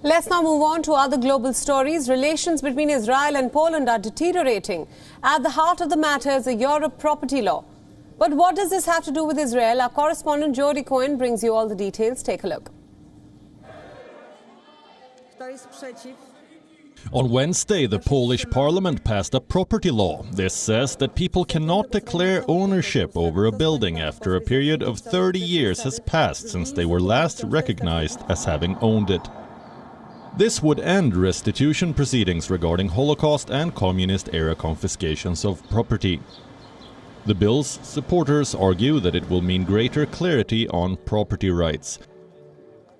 Let's now move on to other global stories. Relations between Israel and Poland are deteriorating. At the heart of the matter is a Europe property law. But what does this have to do with Israel? Our correspondent Jody Cohen brings you all the details. Take a look. On Wednesday, the Polish parliament passed a property law. This says that people cannot declare ownership over a building after a period of 30 years has passed since they were last recognized as having owned it. This would end restitution proceedings regarding Holocaust and communist-era confiscations of property. The bill's supporters argue that it will mean greater clarity on property rights.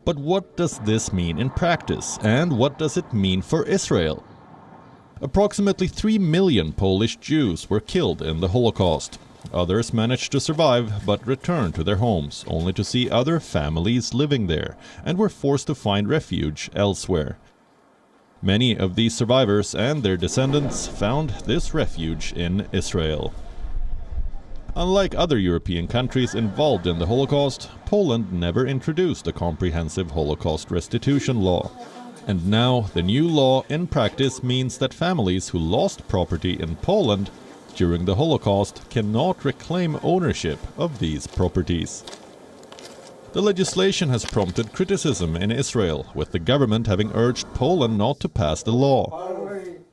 But what does this mean in practice, and what does it mean for Israel? Approximately 3 million Polish Jews were killed in the Holocaust. Others managed to survive but returned to their homes, only to see other families living there, and were forced to find refuge elsewhere. Many of these survivors and their descendants found this refuge in Israel. Unlike other European countries involved in the Holocaust, Poland never introduced a comprehensive Holocaust restitution law. And now the new law in practice means that families who lost property in Poland during the Holocaust cannot reclaim ownership of these properties. The legislation has prompted criticism in Israel, with the government having urged Poland not to pass the law.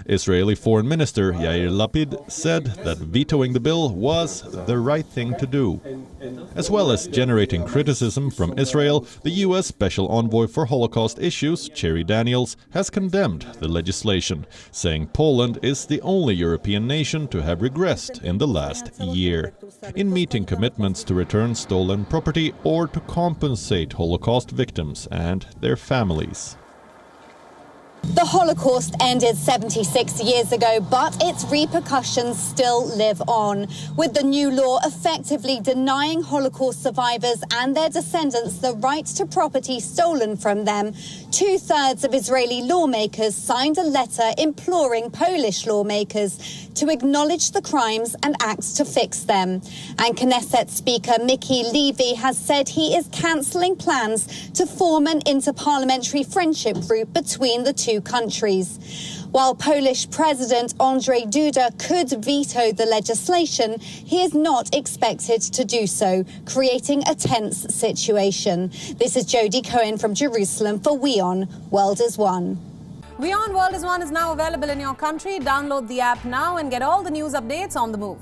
Israeli Foreign Minister Yair Lapid said that vetoing the bill was the right thing to do. As well as generating criticism from Israel, the U.S. Special Envoy for Holocaust Issues, Cherry Daniels, has condemned the legislation, saying Poland is the only European nation to have regressed in the last year in meeting commitments to return stolen property or to compensate Holocaust victims and their families. The Holocaust ended 76 years ago, but its repercussions still live on, with the new law effectively denying Holocaust survivors and their descendants the right to property stolen from them. Two-thirds of Israeli lawmakers signed a letter imploring Polish lawmakers to acknowledge the crimes and act to fix them. And Knesset Speaker Miki Levy has said he is cancelling plans to form an interparliamentary friendship group between the two countries. While Polish President Andrzej Duda could veto the legislation, he is not expected to do so, creating a tense situation. This is Jody Cohen from Jerusalem for WION World is One. WION World is One is now available in your country. Download the app now and get all the news updates on the move.